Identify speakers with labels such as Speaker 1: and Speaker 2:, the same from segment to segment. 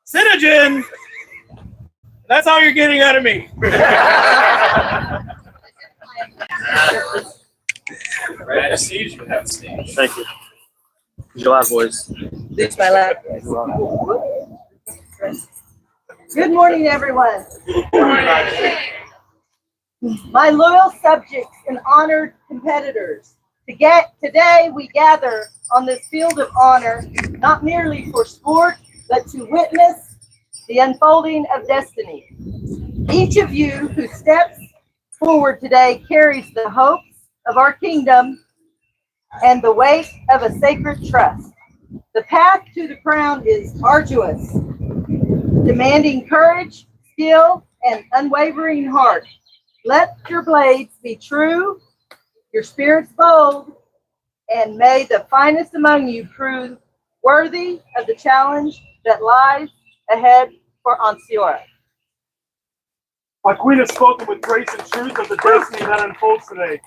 Speaker 1: Synogen! That's all you're getting out of me.
Speaker 2: Right, a siege, you have a stage.
Speaker 3: Thank you. Your loud voice.
Speaker 4: It's my loud voice. Good morning, everyone. My loyal subjects and honored competitors. Today we gather on this field of honor, not merely for sport, but to witness the unfolding of destiny. Each of you who steps forward today carries the hopes of our kingdom and the weight of a sacred trust. The path to the crown is arduous, demanding courage, skill, and unwavering heart. Let your blades be true, your spirits bold, and may the finest among you prove worthy of the challenge that lies ahead for Ansteorra.
Speaker 5: My queen has spoken with grace and truth of the destiny that unfolds today.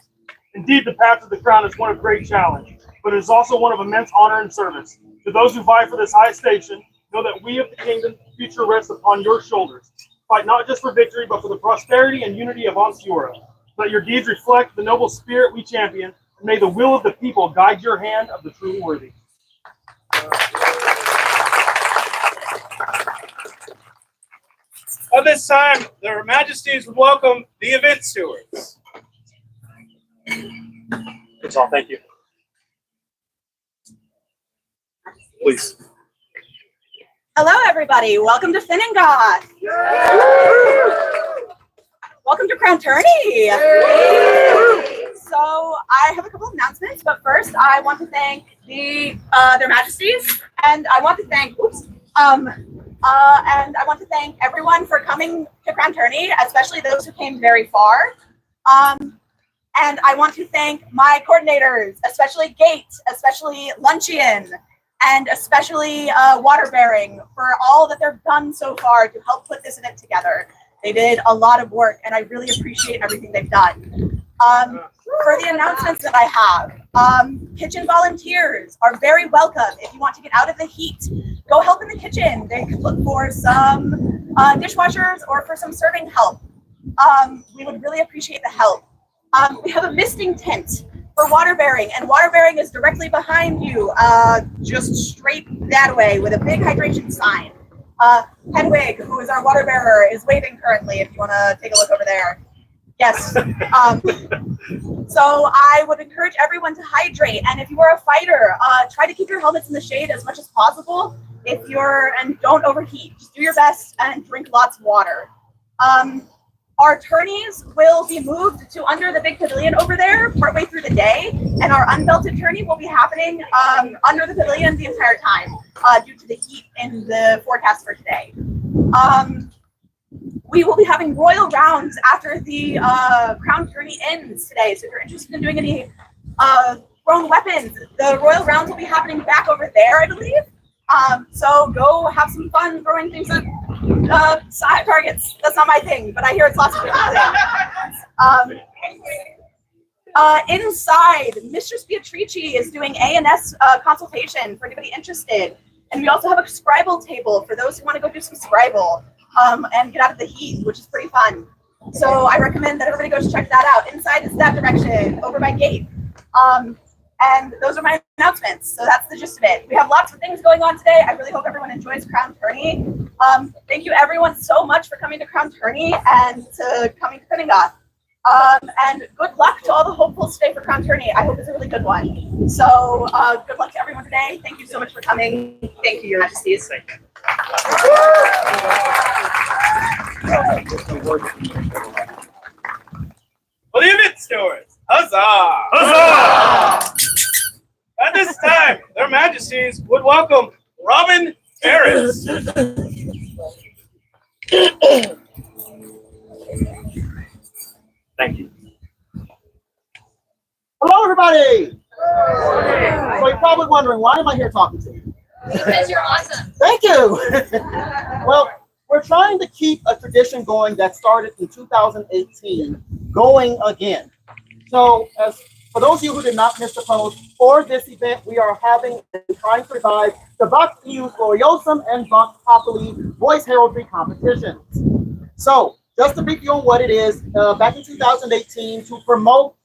Speaker 5: Indeed, the path to the crown is one of great challenge, but it is also one of immense honor and service. To those who vie for this high station, know that we of the kingdom's future rests upon your shoulders. Fight not just for victory, but for the prosperity and unity of Ansteorra. Let your deeds reflect the noble spirit we champion, and may the will of the people guide your hand of the truly worthy.
Speaker 1: At this time, their majesties would welcome the event stewards.
Speaker 3: That's all. Thank you. Please.
Speaker 6: Hello, everybody. Welcome to Finningoth. Welcome to Crown Tourney. So I have a couple of announcements, but first I want to thank their majesties, and I want to thank and I want to thank everyone for coming to Crown Tourney, especially those who came very far. And I want to thank my coordinators, especially Gate, especially Luncheon, and especially Waterbearing for all that they've done so far to help put this event together. They did a lot of work, and I really appreciate everything they've done. For the announcements that I have, kitchen volunteers are very welcome. If you want to get out of the heat, go help in the kitchen. They could look for some dishwashers or for some serving help. We would really appreciate the help. We have a misting tent for Waterbearing, and Waterbearing is directly behind you, just straight that way with a big hydration sign. Hedwig, who is our water bearer, is waving currently if you want to take a look over there. Yes. So I would encourage everyone to hydrate, and if you are a fighter, try to keep your helmets in the shade as much as possible. And don't overheat. Just do your best and drink lots of water. Our tourneys will be moved to under the big pavilion over there partway through the day, and our unbelted tourney will be happening under the pavilion the entire time due to the heat in the forecast for today. We will be having royal rounds after the crown tourney ends today, so if you're interested in doing any thrown weapons, the royal rounds will be happening back over there, I believe. So go have some fun throwing things at side targets. That's not my thing, but I hear it's lots of people. Inside, Mistress Beatrice is doing A&S consultation for anybody interested. And we also have a scribble table for those who want to go do some scribble and get out of the heat, which is pretty fun. So I recommend that everybody goes check that out. Inside is that direction, over by Gate. And those are my announcements. So that's the gist of it. We have lots of things going on today. I really hope everyone enjoys Crown Tourney. Thank you everyone so much for coming to Crown Tourney and to coming to Finningoth. And good luck to all the hopefuls today for Crown Tourney. I hope it's a really good one. So good luck to everyone today. Thank you so much for coming. Thank you, Your Majesties.
Speaker 1: For the event stewards, huzzah! Huzzah! At this time, their majesties would welcome Robin Heirs.
Speaker 3: Thank you.
Speaker 7: Hello, everybody. So you're probably wondering, why am I here talking to you?
Speaker 8: Because you're awesome.
Speaker 7: Thank you. Well, we're trying to keep a tradition going that started in 2018 going again. So as For those of you who did not miss the post, for this event, we are having and trying to revive the Vox Ius Gloriosum and Vox Populi voice heraldry competitions. So, just to brief you on what it is, back in 2018, to promote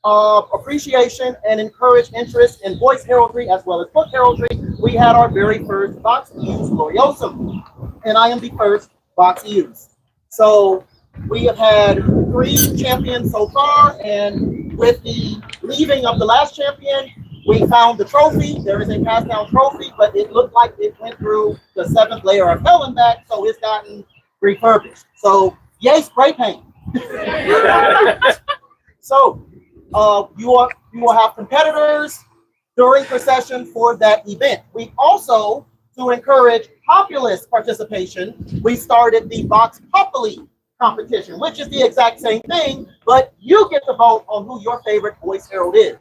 Speaker 7: appreciation and encourage interest in voice heraldry as well as book heraldry, we had our very first Vox Ius Gloriosum, and I am the first Vox Ius. So, we have had 3 champions so far, and with the leaving of the last champion, we found the trophy. There is a passed down trophy, but it looked like it went through the 7th layer of hell and back, so it's gotten refurbished. So, yay, spray paint. So, you will have competitors during procession for that event. We also, to encourage populist participation, we started the Vox Populi competition, which is the exact same thing, but you get to vote on who your favorite voice herald is.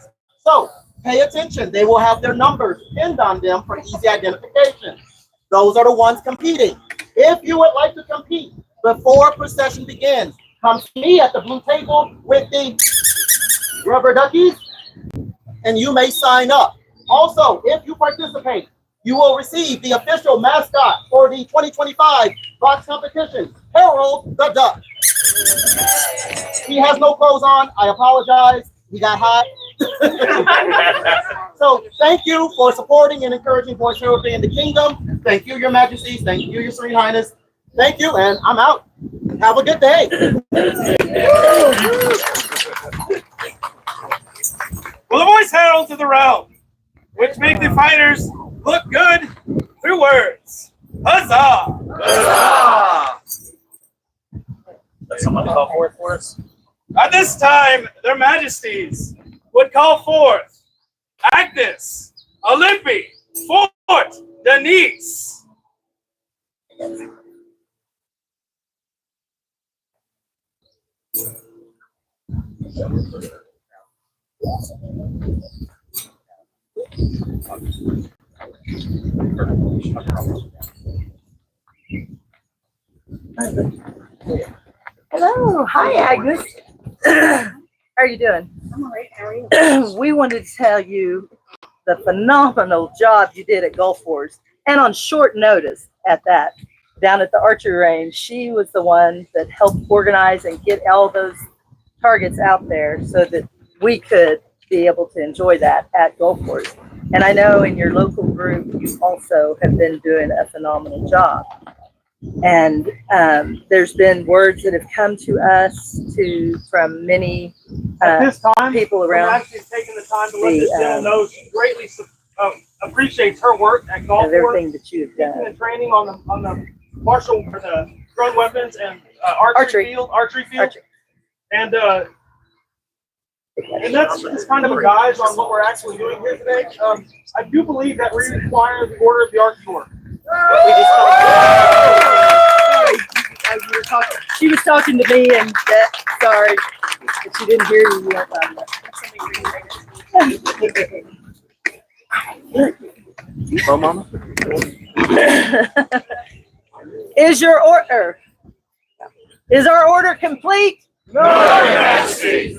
Speaker 7: So pay attention. They will have their numbers pinned on them for easy identification. Those are the ones competing. If you would like to compete before procession begins, come see me at the blue table with the rubber duckies, and you may sign up. Also, if you participate, you will receive the official mascot for the 2025 Vox competition, Harold the Duck. He has no clothes on. I apologize. He got hot. So thank you for supporting and encouraging voice heraldry in the kingdom. Thank you, your majesties. Thank you, your serene highness. Thank you, and I'm out. Have a good day.
Speaker 1: Well, the voice heralds of the realm, which make the fighters look good through words. Huzzah!
Speaker 3: Huzzah! Let someone call for it for us.
Speaker 1: At this time, their majesties would call forth Agnes, Olympi, Fort, Denise.
Speaker 4: Hello, hi Agnes. How are you doing?
Speaker 6: I'm all right. How are you?
Speaker 4: We wanted to tell you the phenomenal job you did at Gulf Wars, and on short notice at that, down at the archery range. She was the one that helped organize and get all those targets out there so that we could be able to enjoy that at Gulf Wars. And I know in your local group, you also have been doing a phenomenal job. And there's been words that have come to us from many
Speaker 5: At this time,
Speaker 4: people around.
Speaker 5: I'm actually taking the time to let this gal know she greatly appreciates her work at Gulf
Speaker 4: of
Speaker 5: Wars,
Speaker 4: everything that you have
Speaker 5: teaching
Speaker 4: done.
Speaker 5: and training on the martial or the thrown weapons and archery field. And that's just kind of a guise on what we're actually doing here today. I do believe that we require the Order of the Archeor.
Speaker 4: She was talking to me, and sorry, but she didn't hear you. You weren't loud enough.
Speaker 3: Oh, Mama.
Speaker 4: Is our order complete?
Speaker 1: No, Majesty.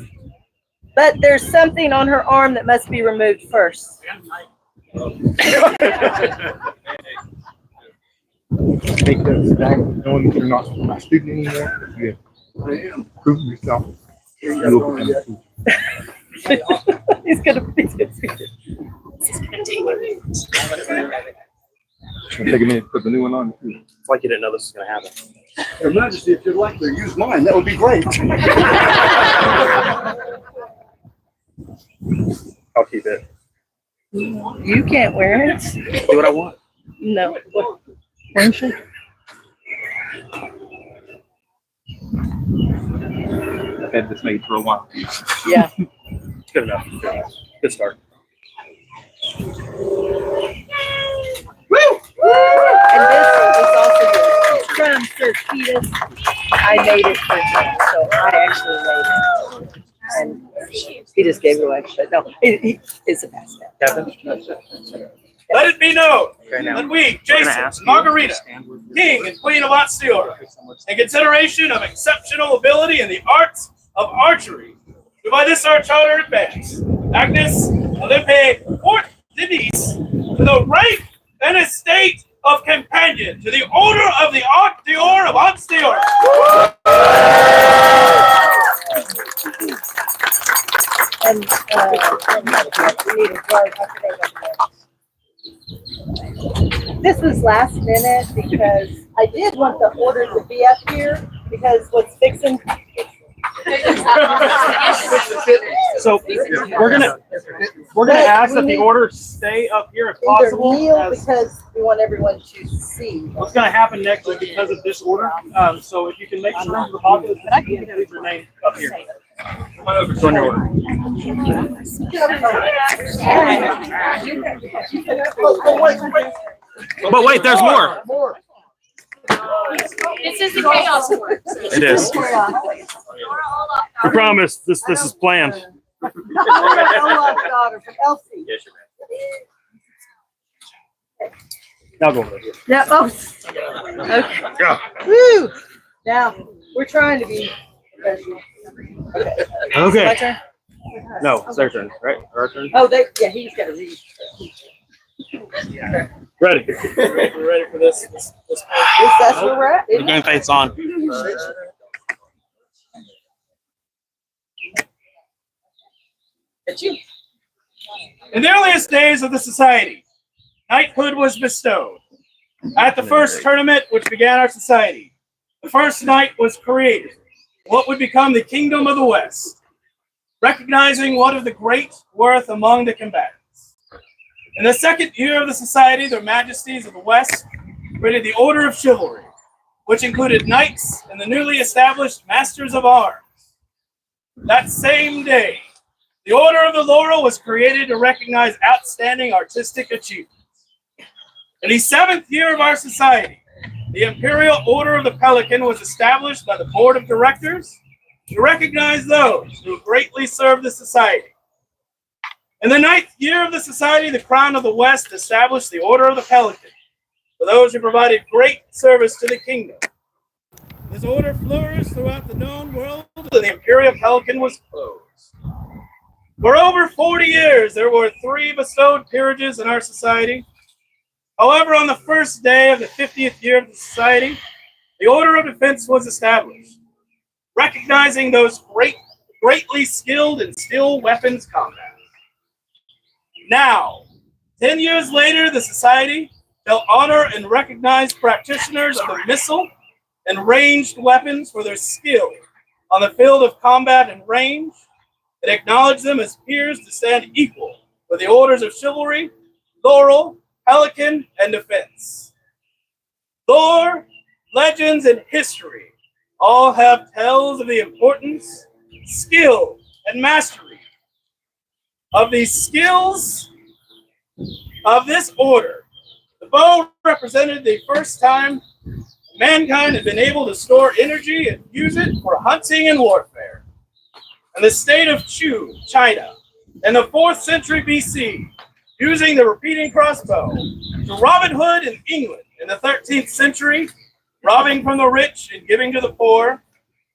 Speaker 4: But there's something on her arm that must be removed first.
Speaker 8: Take this back, knowing that you're not a student anymore. You have proven yourself. You'll become a teacher.
Speaker 4: He's gonna
Speaker 8: It's gonna take a minute to put the new one on too.
Speaker 3: It's like you didn't know this was going to happen.
Speaker 8: Your Majesty, if you'd like to use mine, that would be great.
Speaker 3: I'll keep it.
Speaker 4: You can't wear it.
Speaker 3: Do what I want.
Speaker 4: No. Won't you?
Speaker 8: I've had this made for a while.
Speaker 4: Yeah.
Speaker 3: It's good enough. Good start.
Speaker 4: And this is also yours from Sir Ketis. I made it for him, so I actually made it. And he just gave it away. But no, it's a pass down.
Speaker 3: Kevin?
Speaker 1: Let it be known
Speaker 3: Okay, now.
Speaker 1: that we,
Speaker 3: We're gonna
Speaker 1: Jason,
Speaker 3: ask you
Speaker 1: Margarita,
Speaker 3: to stand with your-
Speaker 1: King and Queen of Ansteorra, in consideration of exceptional ability in the arts of archery, do by this our charter advance, Agnes Olympe Fort Denise, to the rank and estate of companion to the order of the Ansteorra of Ansteorra.
Speaker 4: And we need a card. I forgot about that. This was last minute because I did want the order to be up here because what's fixing.
Speaker 5: So we're gonna ask that the order stay up here if
Speaker 4: Either
Speaker 5: possible.
Speaker 4: kneel
Speaker 5: as-
Speaker 4: because we want everyone to see.
Speaker 5: What's going to happen next is because of this order. So if you can make sure the populace leave your name up here. Come on over. It's on your order.
Speaker 3: But wait, there's more.
Speaker 9: This is the chaos word.
Speaker 3: It is.
Speaker 5: We promise this is planned.
Speaker 4: Olaf's daughter from Elsie.
Speaker 5: Now go over here.
Speaker 4: Yeah. Oh. Okay.
Speaker 5: Yeah.
Speaker 4: Woo. Now we're trying to be professional. My
Speaker 5: Okay.
Speaker 4: turn?
Speaker 5: No, it's their turn, right? Our turn.
Speaker 4: Oh, yeah, he's got to read.
Speaker 5: Ready.
Speaker 1: We're ready for this.
Speaker 4: That's where we're at.
Speaker 3: The game fade's on.
Speaker 4: It's you.
Speaker 1: In the earliest days of the society, knighthood was bestowed. At the first tournament which began our society, the first knight was created, what would become the Kingdom of the West, recognizing one of the great worth among the combatants. In the second year of the society, their majesties of the West created the Order of Chivalry, which included knights and the newly established Masters of Arms. That same day, the Order of the Laurel was created to recognize outstanding artistic achievements. In the seventh year of our society, the Imperial Order of the Pelican was established by the Board of Directors to recognize those who greatly served the society. In the ninth year of the society, the Crown of the West established the Order of the Pelican for those who provided great service to the kingdom. This order flourished throughout the known world until the Imperial Pelican was closed. For over 40 years, there were 3 bestowed peerages in our society. However, on the first day of the 50th year of the society, the Order of Defense was established, recognizing those greatly skilled in steel weapons combat. Now, 10 years later, the society shall honor and recognize practitioners of the missile and ranged weapons for their skill on the field of combat and range, and acknowledge them as peers to stand equal with the orders of chivalry, laurel, pelican, and defense. Lore, legends, and history all have tales of the importance, skill, and mastery of these skills of this order. The bow represented the first time mankind had been able to store energy and use it for hunting and warfare. In the state of Chu, China, in the 4th century BC, using the repeating crossbow, to Robin Hood in England in the 13th century, robbing from the rich and giving to the poor,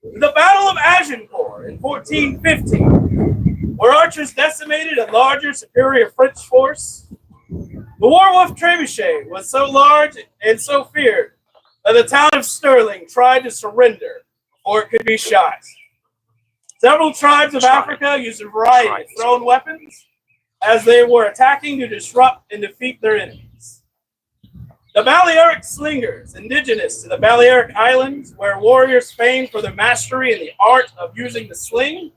Speaker 1: to the Battle of Agincourt in 1415, where archers decimated a larger, superior French force. The Werewolf Trebuchet was so large and so feared that the town of Stirling tried to surrender before it could be shot. Several tribes of Africa used a variety of thrown weapons as they were attacking to disrupt and defeat their enemies. The Balearic slingers, indigenous to the Balearic Islands, where warriors famed for their mastery in the art of using the sling,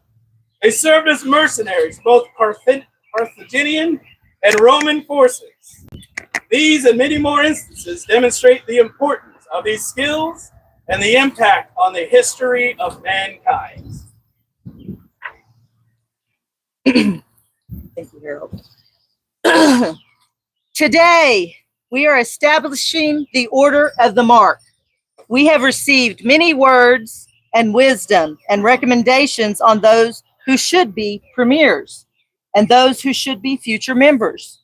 Speaker 1: they served as mercenaries, both Carthaginian and Roman forces. These and many more instances demonstrate the importance of these skills and the impact on the history of mankind.
Speaker 4: Thank you, Harold. Today, we are establishing the Order of the Mark. We have received many words and wisdom and recommendations on those who should be premiers and those who should be future members.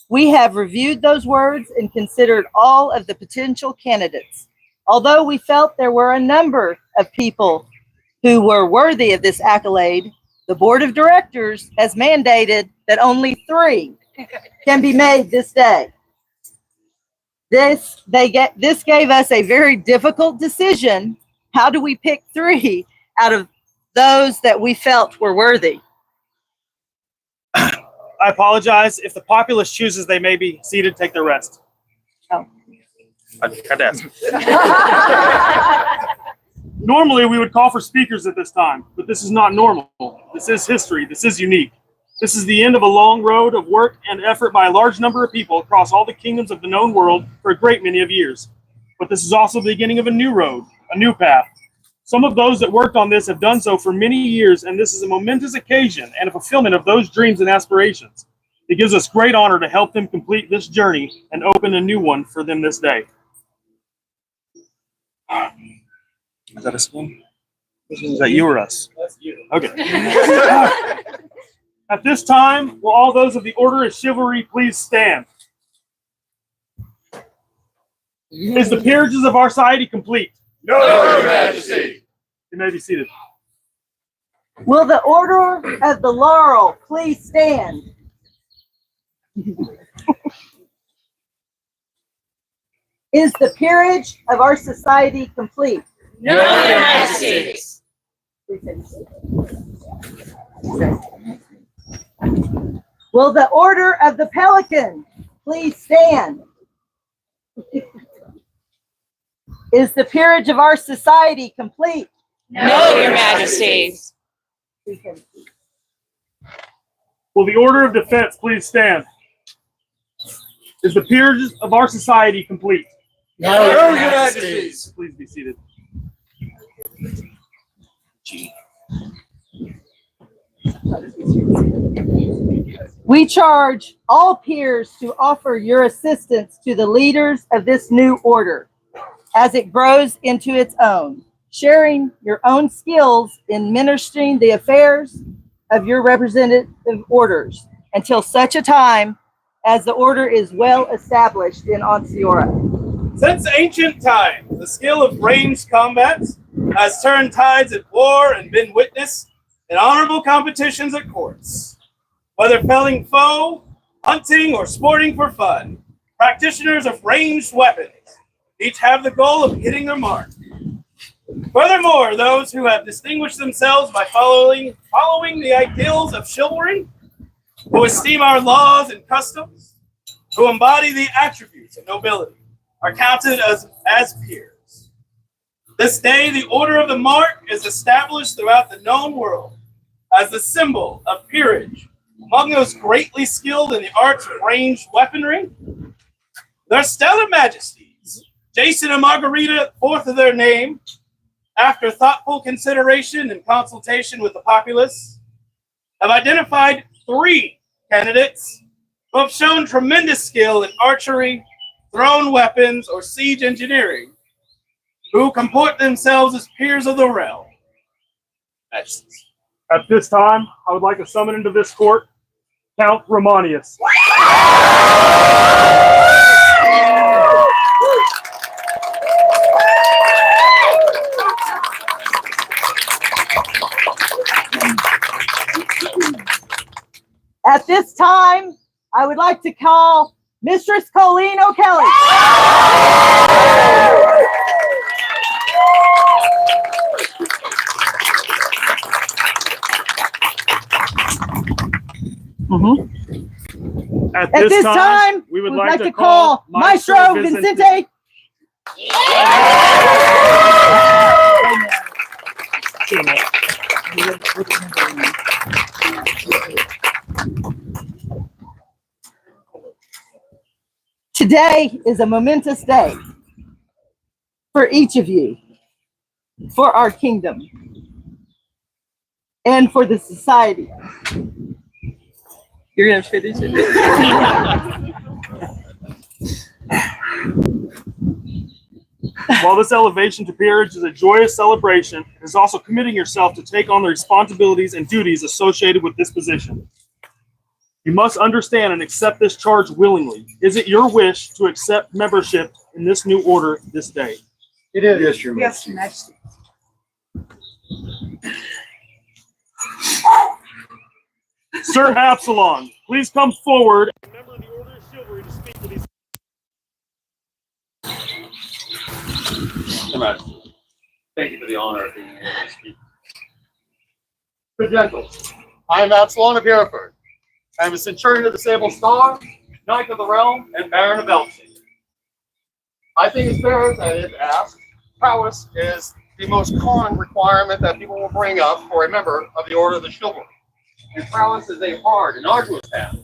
Speaker 4: We have reviewed those words and considered all of the potential candidates. Although we felt there were a number of people who were worthy of this accolade, The board of directors has mandated that only 3 can be made this day. This gave us a very difficult decision. How do we pick 3 out of those that we felt were worthy?
Speaker 5: I apologize. If the populace chooses, they may be seated, take their rest.
Speaker 3: I had to ask.
Speaker 5: Normally, we would call for speakers at this time, but this is not normal. This is history. This is unique. This is the end of a long road of work and effort by a large number of people across all the kingdoms of the known world for a great many of years. But this is also the beginning of a new road, a new path. Some of those that worked on this have done so for many years, and this is a momentous occasion and a fulfillment of those dreams and aspirations. It gives us great honor to help them complete this journey and open a new one for them this day. Is that a spoon? Is that you or us?
Speaker 2: That's you.
Speaker 5: Okay. At this time, will all those of the Order of Chivalry please stand? Is the peerages of our society complete?
Speaker 8: No, Your Majesty.
Speaker 5: You may be seated.
Speaker 4: Will the Order of the Laurel please stand? Is the peerage of our society complete?
Speaker 9: No, Your Majesty.
Speaker 4: Will the Order of the Pelican please stand? Is the peerage of our society complete?
Speaker 9: No, Your Majesty.
Speaker 5: Will the Order of Defense please stand? Is the peerage of our society complete?
Speaker 9: No, Your Majesty.
Speaker 5: Please be seated.
Speaker 4: We charge all peers to offer your assistance to the leaders of this new order as it grows into its own, sharing your own skills in ministering the affairs of your representative orders until such a time as the order is well established in Ansteorra.
Speaker 1: Since ancient times, the skill of ranged combat has turned tides at war and been witness in honorable competitions at courts. Whether felling foe, hunting, or sporting for fun, practitioners of ranged weapons each have the goal of hitting their mark. Furthermore, those who have distinguished themselves by following the ideals of chivalry, who esteem our laws and customs, who embody the attributes of nobility, are counted as peers. This day, the Order of the Mark is established throughout the known world as the symbol of peerage among those greatly skilled in the arts of ranged weaponry. Their stellar majesties, Jason and Margarita, fourth of their name, after thoughtful consideration and consultation with the populace, have identified 3 candidates who have shown tremendous skill in archery, thrown weapons, or siege engineering, who comport themselves as peers of the realm. Majesties.
Speaker 5: At this time, I would like to summon into this court Count Romanius.
Speaker 4: At this time, I would like to call Mistress Colleen O'Kelly.
Speaker 5: At
Speaker 4: At this time,
Speaker 5: we would
Speaker 4: we'd
Speaker 5: like to call
Speaker 4: call Maestro Vincente. Today is a momentous day for each of you, for our kingdom, and for the society. You're going to finish it.
Speaker 5: While this elevation to peerage is a joyous celebration, it is also committing yourself to take on the responsibilities and duties associated with this position. You must understand and accept this charge willingly. Is it your wish to accept membership in this new order this day?
Speaker 8: It is. Yes, Your Majesty.
Speaker 9: Yes, Majesty.
Speaker 5: Sir Absalom, please come forward. A member of the Order of Chivalry to speak to these.
Speaker 3: Thank you for the honor of being able to speak. Good gentles, I am Absalom of Hereford. I am a centurion of the Sable Star, Knight of the Realm, and Baron of Elsie. I think it's fair that if asked, prowess is the most common requirement that people will bring up for a member of the Order of the Chivalry. And prowess is a hard and arduous path.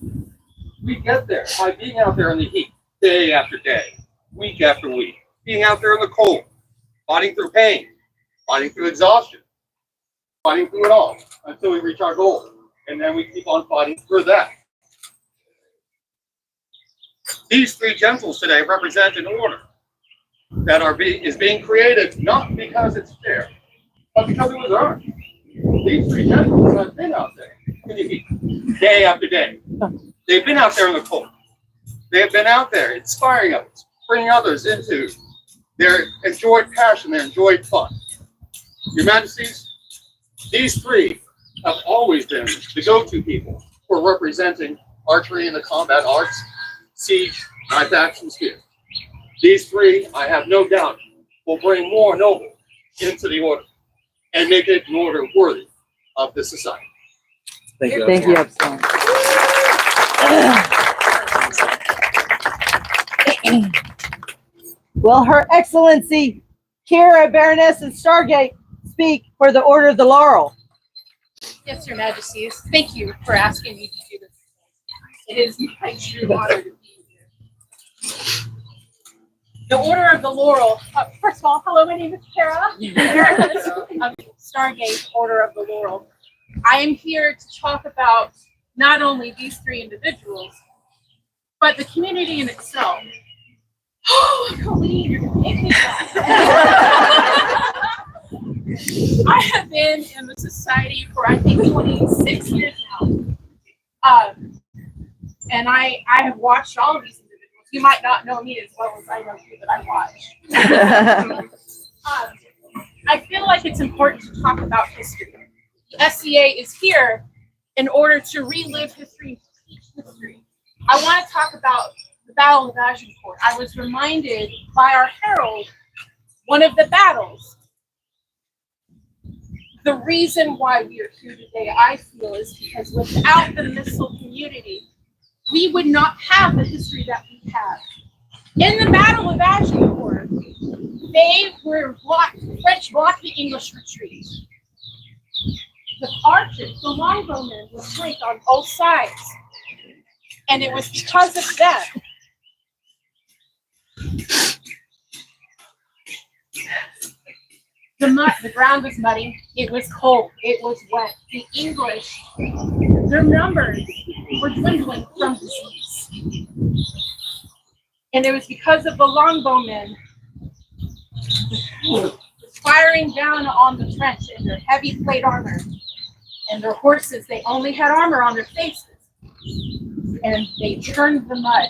Speaker 3: We get there by being out there in the heat, day after day, week after week, being out there in the cold, fighting through pain, fighting through exhaustion, fighting through it all until we reach our goal. And then we keep on fighting through that. These three gentles today represent an order that is being created not because it's fair, but because it was earned. These three gentles have been out there in the heat, day after day. They've been out there in the cold. They have been out there inspiring others, bringing others into their enjoyed passion, their enjoyed fun. Your Majesties, these three have always been the go-to people for representing archery in the combat arts, siege, knife action skill. These three, I have no doubt, will bring more noble into the order and make it an order worthy of this society.
Speaker 10: Thank you.
Speaker 4: Thank you, Absalom. Will Her Excellency Kira, Baroness of Stargate, speak for the Order of the Laurel?
Speaker 11: Yes, Your Majesties. Thank you for asking me to do this. It is my true honor to be here. The Order of the Laurel. First of all, hello, my name is Kara. Of Stargate Order of the Laurel. I am here to talk about not only these three individuals, but the community in itself. Oh, Colleen, you're gonna make me laugh. I have been in the society for I think 26 years now. And I have watched all of these individuals. You might not know me as well as I know you, but I watch. I feel like it's important to talk about history. The SCA is here in order to relive history, teach history. I want to talk about the Battle of Agincourt. I was reminded by our herald, one of the battles. The reason why we are here today, I feel, is because without the missile community, we would not have the history that we have. In the Battle of Agincourt, they were blocked, the French blocked the English retreat. The archers, the longbowmen, were flanked on both sides. And it was because of them. The ground was muddy, it was cold, it was wet. The English, their numbers were dwindling from disease. And it was because of the longbowmen firing down on the French in their heavy plate armor. And their horses, they only had armor on their faces. And they churned the mud,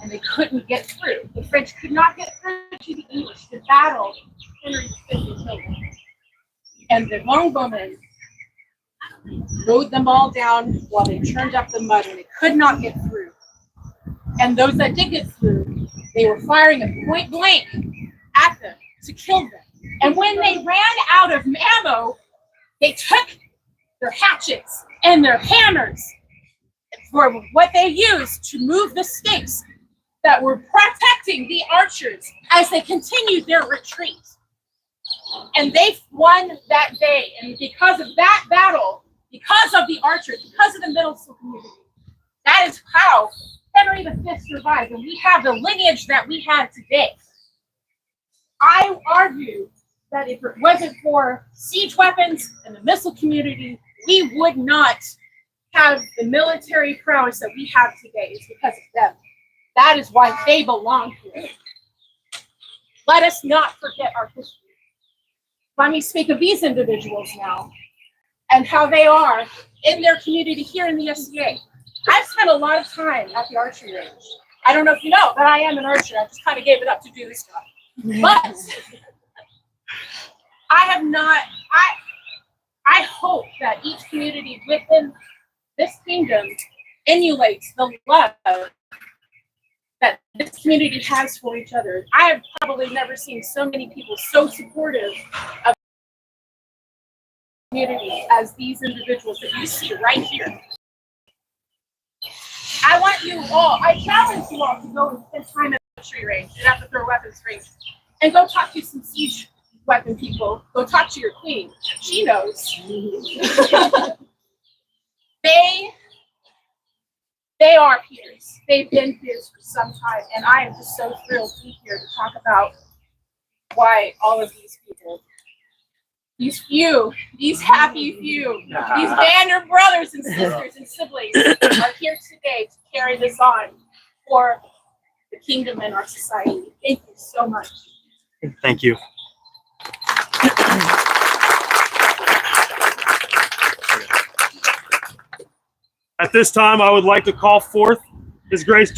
Speaker 11: and they couldn't get through. The French could not get through to the English to battle Henry V and kill them. And the longbowmen rode them all down while they churned up the mud, and they could not get through. And those that did get through, they were firing at point blank at them to kill them. And when they ran out of ammo, they took their hatchets and their hammers for what they used to move the stakes that were protecting the archers as they continued their retreat. And they won that day. And because of that battle, because of the archers, because of the middle school community, that is how Henry V survived. And we have the lineage that we have today. I argue that if it wasn't for siege weapons and the missile community, we would not have the military prowess that we have today. It's because of them. That is why they belong here. Let us not forget our history. Let me speak of these individuals now and how they are in their community here in the SCA. I've spent a lot of time at the archery range. I don't know if you know, but I am an archer. I just kind of gave it up to do this stuff. But I have not, I hope that each community within this kingdom emulates the love that this community has for each other. I have probably never seen so many people so supportive of the community as these individuals that you see right here. I want you all, I challenge you all to go and spend time at the tree range and at the throw weapons range and go talk to some siege weapon people. Go talk to your queen. She knows. They are peers. They've been peers for some time, and I am just so thrilled to be here to talk about why all of these people, these happy few, these Banner brothers and sisters and siblings are here today to carry this on for the kingdom and our society. Thank you so much.
Speaker 5: Thank you. At this time, I would like to call forth His Grace Duke